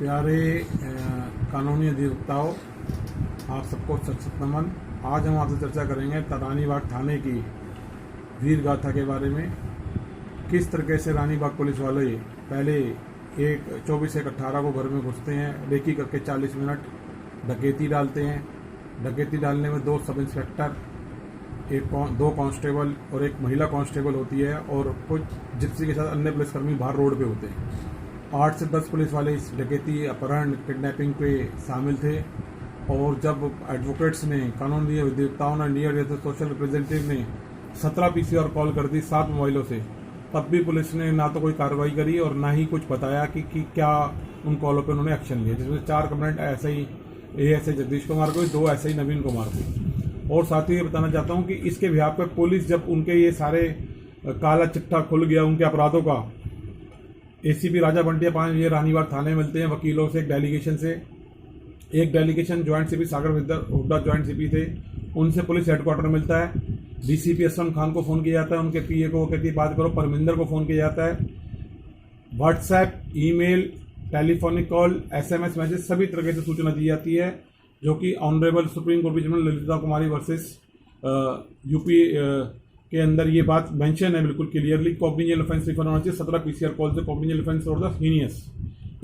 प्यारे कानूनी अधिवक्ताओं, आप सबको सत नमन। आज हम आपसे चर्चा करेंगे रानीबाग थाने की वीर गाथा के बारे में। किस तरीके से रानीबाग पुलिस वाले पहले 24/1/18 को घर में घुसते हैं, रेकी करके 40 मिनट डकैती डालते हैं। डकैती डालने में 2 सब इंस्पेक्टर, 2 कांस्टेबल और 1 महिला कांस्टेबल होती है और कुछ जिप्सी के साथ अन्य पुलिसकर्मी बाहर रोड पे होते हैं। 8 से 10 पुलिस वाले इस डकैती, अपहरण, किडनैपिंग पे शामिल थे। और जब एडवोकेट्स ने, कानूनी अधिवक्ताओं ने, नियर सोशल रिप्रेजेंटेटिव ने 17 PCR कॉल कर दी 7 मोबाइलों से, तब भी पुलिस ने ना तो कोई कार्रवाई करी और ना ही कुछ बताया कि क्या उन कॉलों पे उन्होंने एक्शन लिया। जिसमें 4 कंप्लेंट ऐसे ही ASI जगदीश कुमार को, 2 SI नवीन कुमार को। और साथ ही ये बताना चाहता हूँ कि इसके बिहाफ पे पुलिस, जब उनके ये सारे काला चिट्ठा खुल गया उनके अपराधों का, ACP राजा बंटिया 5 ये रानीबाग थाने मिलते हैं वकीलों से, एक डेलीगेशन से। एक डेलीगेशन ज्वाइंट CP सागर हुड्डा ज्वाइंट CP थे, उनसे पुलिस हेडक्वार्टर मिलता है। DCP असलम खान को फ़ोन किया जाता है, उनके PA को कहती है बात करो। परमिंदर को फ़ोन किया जाता है। WhatsApp, email, telephonic call, SMS message, सभी तरह से सूचना दी जाती है, जो कि ऑनरेबल सुप्रीम कोर्ट की जजमेंट ललिता कुमारी वर्सेस UP के अंदर ये बात मेंशन है बिल्कुल क्लियरली। कॉग्निजेंट ऑफेंस रिफर होना चाहिए 17 PCR कॉल से। कॉग्निजेंट ऑफेंस और द हीनियस।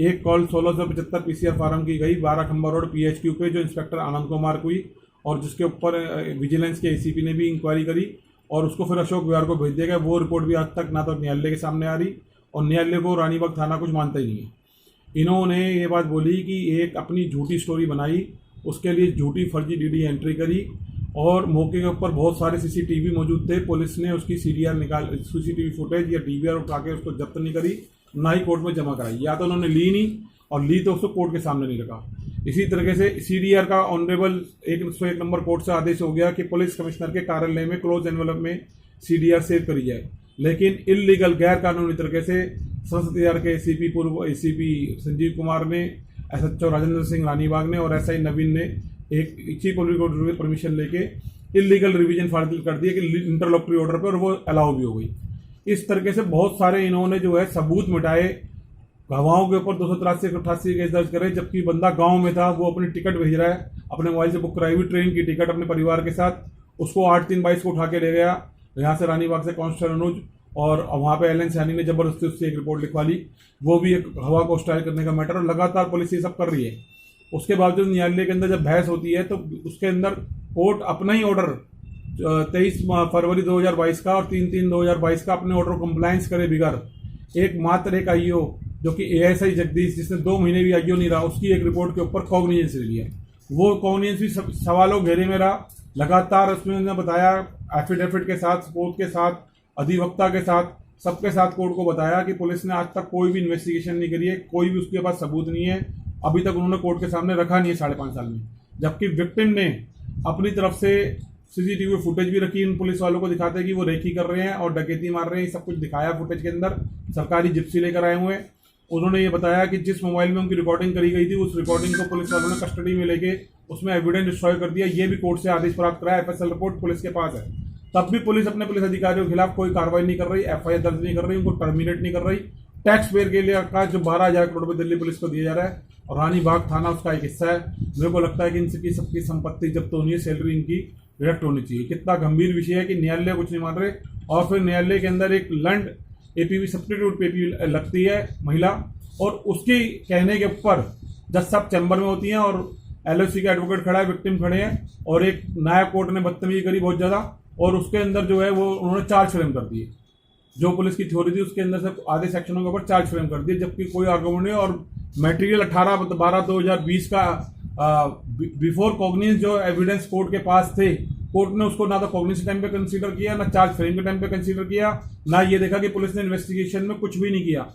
एक कॉल 1675 PCR फार्म की गई 12 खंबा रोड PHQ पे, जो इंस्पेक्टर आनंद कुमार को हुई, और जिसके ऊपर विजिलेंस के ACP ने भी इंक्वायरी करी और उसको फिर अशोक विहार को भेज दिया गया। वो रिपोर्ट भी आज तक ना तो न्यायालय के सामने आ रही और न्यायालय को रानीबाग थाना कुछ मानता ही नहीं है। इन्होंने ये बात बोली कि एक अपनी झूठी स्टोरी बनाई, उसके लिए झूठी फर्जी DD एंट्री करी और मौके के ऊपर बहुत सारे CCTV मौजूद थे। पुलिस ने उसकी CCTV फुटेज या DVR उठा के उसको जब्त नहीं करी, ना ही कोर्ट में जमा कराई। या तो उन्होंने ली नहीं, और ली तो उसको कोर्ट के सामने नहीं रखा। इसी तरीके से CDR का ऑनरेबल 101 नंबर कोर्ट से आदेश हो गया कि पुलिस कमिश्नर के कार्यालय में क्लोज एनवेलप में CDR सेव करी जाए, लेकिन इलीगल गैर कानूनी तरीके से सरस्वती के ACP, पूर्व ACP संजीव कुमार ने, SHO राजेंद्र सिंह रानीबाग ने और SI नवीन ने एक चीफ पब्लिक परमिशन लेके इलीगल रिवीजन फाइल कर दिया कि इंटरलॉकटरी ऑर्डर पे, और वो अलाउ भी हो गई। इस तरीके से बहुत सारे इन्होंने जो है सबूत मिटाए। गवाहों के ऊपर 283-88 केस दर्ज करे, जबकि बंदा गांव में था, वो अपनी टिकट भेज रहा है, अपने मोबाइल से बुक कराई हुई ट्रेन की टिकट अपने परिवार के साथ, उसको 8/3/22 को उठा के ले गया यहाँ से रानीबाग से कांस्टेबल अनुज, और वहाँ पे LN सैनी ने जबरदस्ती उससे एक रिपोर्ट लिखवा ली। वो भी एक हवा को स्टाइल करने का मैटर, और लगातार पुलिस ये सब कर रही है। उसके बावजूद न्यायालय के अंदर जब बहस होती है तो उसके अंदर कोर्ट अपना ही ऑर्डर 23 फरवरी 2022 का और 3/3/2022 का अपने ऑर्डर कंप्लायंस करे बिगर मात्र एक IO, जो कि ASI जगदीश, जिसने 2 महीने भी IO नहीं रहा, उसकी एक रिपोर्ट के ऊपर कॉग्निजेंस ले लिया। वो कॉग्निजेंस भी सवालों घेरे में रहा। लगातार उसमें उन्होंने बताया, एफिडेविट के साथ, सबूत के साथ, अधिवक्ता के साथ, सबके साथ कोर्ट को बताया कि पुलिस ने आज तक कोई भी इन्वेस्टिगेशन नहीं करी है, कोई भी उसके पास सबूत नहीं है, अभी तक उन्होंने कोर्ट के सामने रखा नहीं है 5.5 साल में। जबकि विक्टिम ने अपनी तरफ से CCTV फुटेज भी रखी, इन पुलिस वालों को दिखाते हैं कि वो रेकी कर रहे हैं और डकैती मार रहे हैं, सब कुछ दिखाया फुटेज के अंदर। सरकारी जिप्सी लेकर आए हुए हैं। उन्होंने ये बताया कि जिस मोबाइल में उनकी रिकॉर्डिंग करी गई थी, उस रिकॉर्डिंग को पुलिस वालों ने कस्टडी में लेके उसमें एविडेंस डिस्ट्रॉय कर दिया। ये भी कोर्ट से आदेश प्राप्त करा है, FSL रिपोर्ट पुलिस के पास है। तब भी पुलिस अपने पुलिस अधिकारियों के खिलाफ कोई कार्रवाई नहीं कर रही, FIR दर्ज नहीं कर रही, उनको टर्मिनेट नहीं कर रही। टैक्स पेयर के लिए का जो 12,000 करोड़ रुपये दिल्ली पुलिस को दिया जा रहा है, और रानीबाग थाना उसका एक हिस्सा है। मेरे को लगता है कि इनकी सबकी संपत्ति जब्त होनी है, सैलरी इनकी डिडक्ट होनी चाहिए। कितना गंभीर विषय है कि न्यायालय कुछ नहीं मान रहे, और फिर न्यायालय के अंदर एक लंड APV सब्स्टिट्यूट PPV लगती है महिला, और उसके कहने के ऊपर जज साहब चैम्बर में होती हैं और LOC का एडवोकेट खड़ा है, विक्टिम खड़े हैं, और एक नायब कोर्ट ने बदतमीजी करी बहुत ज़्यादा, और उसके अंदर जो है वो उन्होंने चार्ज फ्रेम कर दिए। जो पुलिस की थ्योरी थी उसके अंदर से आधे सेक्शनों के ऊपर चार्ज फ्रेम कर दिए, जबकि कोई आर्गुमेंट नहीं। और मटेरियल 18/12/2020 का बिफोर कॉग्निजेंस जो एविडेंस कोर्ट के पास थे, कोर्ट ने उसको ना तो कॉग्निजेंस टाइम पे कंसीडर किया, ना चार्ज फ्रेम के टाइम पे कंसीडर किया, ना ये देखा कि पुलिस ने इन्वेस्टिगेशन में कुछ भी नहीं किया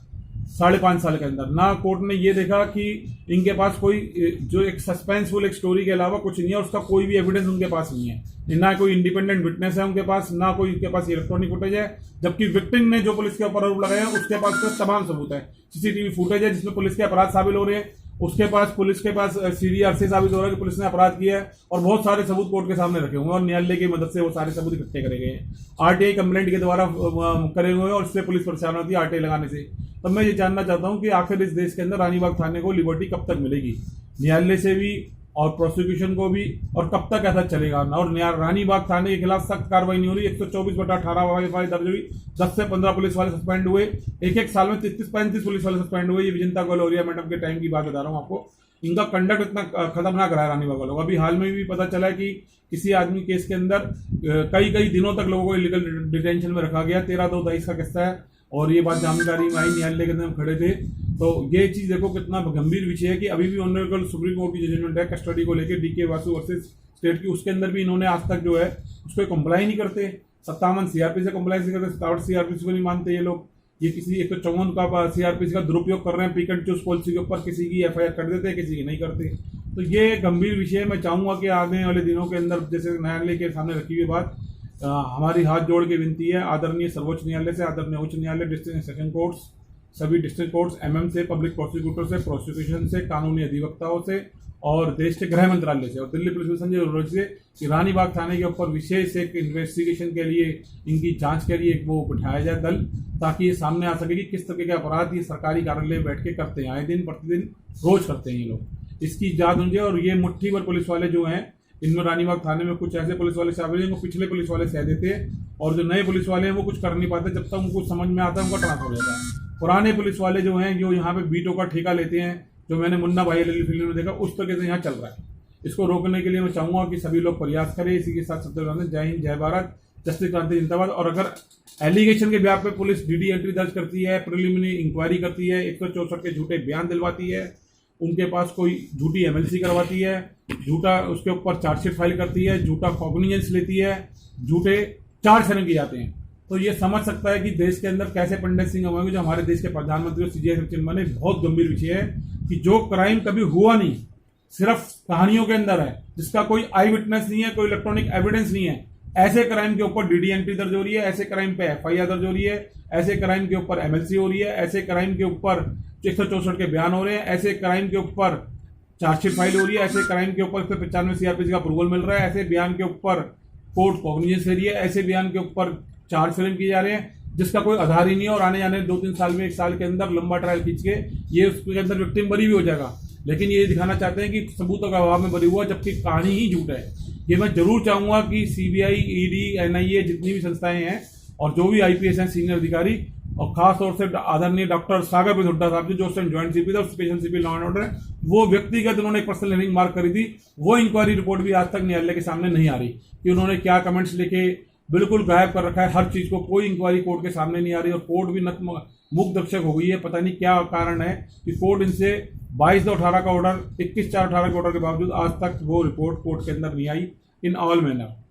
5.5 साल के अंदर। ना कोर्ट ने ये देखा कि इनके पास कोई जो एक सस्पेंसफुल एक स्टोरी के अलावा कुछ नहीं है, उसका कोई भी एविडेंस उनके पास नहीं है, ना कोई इंडिपेंडेंट विटनेस है उनके पास, ना कोई उनके पास इलेक्ट्रॉनिक फुटेज है। जबकि विक्टिम ने जो पुलिस के ऊपर आरोप लगाया है उसके पास तो तमाम सबूत है। CCTV फुटेज है जिसमें पुलिस के अपराध साबित हो रहे हैं, उसके पास, पुलिस के पास सीडीआर से साबित हो रहा है कि पुलिस ने अपराध किया है और बहुत सारे सबूत कोर्ट के सामने रखे हुए हैं और न्यायालय की मदद से वो सारे सबूत इकट्ठे करे गए हैं, आरटीआई कंप्लेंट के द्वारा करे हुए हैं और इससे पुलिस परेशान होती है आरटीआई लगाने से। तब मैं ये जानना चाहता हूं कि आखिर इस देश के अंदर रानीबाग थाने को लिबर्टी कब तक मिलेगी, न्यायालय से भी और प्रोसिक्यूशन को भी, और कब तक ऐसा चलेगा ना। और रानीबाग थाने के खिलाफ सख्त कार्रवाई नहीं हो रही। 124/18 दर्ज हुई, 10 से 15 पुलिस वाले सस्पेंड हुए, एक साल में 33-35 पुलिस वाले सस्पेंड हुए। ये विजंता गोलोरिया मैडम के टाइम की बात बता रहा हूँ आपको। इनका कंडक्ट इतना खतरनाक रहा है रानीबाग वालों का। अभी हाल में भी पता चला है कि किसी आदमी केस के अंदर कई दिनों तक लोगों को इलीगल डिटेंशन में रखा गया। 13/2/23 का किस्सा है और ये बात जानकारी में आई, न्यायालय के अंदर हम खड़े थे। तो ये चीज देखो कितना गंभीर विषय है कि अभी भी ऑनरेबल सुप्रीम कोर्ट की जजमेंट है कस्टडी को लेकर, डीके वासु वर्सेस स्टेट की, उसके अंदर भी इन्होंने आज तक जो है उसको कंप्लाई नहीं करते। 57 सीआरपीसी से कंप्लाइंस नहीं करते, 57 सीआरपीसी को नहीं मानते ये लोग। ये किसी 154 का सीआरपीसी का दुरुपयोग कर रहे हैं, पिक एंड चूज पॉलिसी के ऊपर किसी की एफआईआर कर देते हैं, किसी की नहीं करते। तो ये गंभीर विषय है। मैं चाहूंगा कि आने वाले दिनों के अंदर जैसे न्यायालय के सामने रखी हुई बात, हमारी हाथ जोड़ के विनती है आदरणीय सर्वोच्च न्यायालय से, आदरणीय उच्च न्यायालय, डिस्ट्रिक्ट सेशन कोर्ट्स, सभी डिस्ट्रिक्ट कोर्ट्स, एमएम से, पब्लिक प्रोसिक्यूटर से, प्रोसिक्यूशन से, कानूनी अधिवक्ताओं से और देश के गृह मंत्रालय से और दिल्ली पुलिस में संजय अरोड़ा से कि रानीबाग थाने के ऊपर विशेष एक इन्वेस्टिगेशन के लिए, इनकी जांच के लिए एक वो बिठाया जाए दल, ताकि ये सामने आ सके कि किस तरह के अपराध ये सरकारी कार्यालय में बैठ के करते हैं, आए दिन प्रतिदिन रोज करते हैं ये लोग। इसकी जांच होनी चाहिए। और ये मुट्ठी भर पुलिस वाले जो हैं, इनमें रानीबाग थाने में कुछ ऐसे पुलिस वाले शामिल हैं जो पिछले पुलिस वाले सह देते हैं और जो नए पुलिस वाले हैं वो कुछ कर नहीं पाते। जब तक उनको समझ में आता है उनका ट्रांसफर हो जाता है। पुराने पुलिस वाले जो हैं, जो यहाँ पे बीटों का ठेका लेते हैं, जो मैंने मुन्ना भाई अली फिल्म में देखा, उस तरह से यहाँ चल रहा है। इसको रोकने के लिए मैं चाहूंगा कि सभी लोग प्रयास करें। इसी के साथ सत्य, जय हिंद, जय भारत, जस्टिस क्रांति जिंदाबाद। और अगर एलिगेशन के ब्याह पे पुलिस डीडी एंट्री दर्ज करती है, प्रिलिमिनरी इंक्वायरी करती है, 164 के झूठे बयान दिलवाती है, उनके पास कोई झूठी एमएलसी करवाती है, झूठा उसके ऊपर चार्जशीट फाइल करती है, झूठा कॉग्निजेंस लेती है, झूठे चार्ज करने किए जाते हैं, तो ये समझ सकता है कि देश के अंदर कैसे पंडित सिंह होंगे। जो हमारे देश के प्रधानमंत्री सीजीआई चिन्ह ने, बहुत गंभीर विषय है कि जो क्राइम कभी हुआ नहीं, सिर्फ कहानियों के अंदर है, जिसका कोई आई विटनेस नहीं है, कोई इलेक्ट्रॉनिक एविडेंस नहीं है, ऐसे क्राइम के ऊपर डीडी एंट्री दर्ज हो रही है, ऐसे क्राइम पे एफआईआर दर्ज हो रही है, ऐसे क्राइम के ऊपर एमएलसी हो रही है, ऐसे क्राइम के ऊपर 164 के बयान हो रहे हैं, ऐसे क्राइम के ऊपर चार्जशीट फाइल हो रही है, ऐसे क्राइम के ऊपर 195 सीआरपीसी का अप्रूवल मिल रहा है, ऐसे बयान के ऊपर कोर्ट कॉग्निजेंस ले रही है, ऐसे बयान के ऊपर चार्ज फ्रेम किए जा रहे हैं जिसका कोई आधार ही नहीं है। और आने जाने 2-3 साल में, 1 साल के अंदर लंबा ट्रायल खींच के ये उसके अंदर विक्टिम बरी भी हो जाएगा। लेकिन ये दिखाना चाहते हैं कि सबूतों का अभाव में बरी हुआ, जबकि कहानी ही झूठ है। ये मैं जरूर चाहूंगा कि सीबीआई, ईडी, एनआईए, जितनी भी संस्थाएं हैं और जो भी आईपीएस हैं सीनियर अधिकारी, और खास तौर से आदरणीय डॉक्टर सागर प्रसाद हुड्डा साहब जो उस टाइम ज्वाइंट सीपी थे और special CP law and order, वो व्यक्तिगत उन्होंने एक पर्सनल हियरिंग मार्क करी थी। वो इंक्वायरी रिपोर्ट भी आज तक न्यायालय के सामने नहीं आ रही कि उन्होंने क्या कमेंट्स लिखे, बिल्कुल गायब कर रखा है हर चीज को। कोई इंक्वायरी कोर्ट के सामने नहीं आ रही और कोर्ट भी मुख दर्शक हो गई है। पता नहीं क्या कारण है कि कोर्ट इनसे 22/18 का ऑर्डर, 21/4/18 के ऑर्डर के बावजूद आज तक वो रिपोर्ट कोर्ट के अंदर नहीं आई। In all manner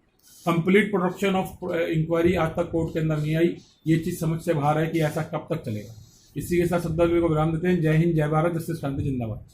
complete production of inquiry आज तक कोर्ट के अंदर नहीं आई। ये चीज समझ से बाहर है कि ऐसा कब तक चलेगा। इसी के साथ शब्दावली को विराम देते हैं। जय हिंद, जय भारत, जस्टिस क्रांति जिंदाबाद।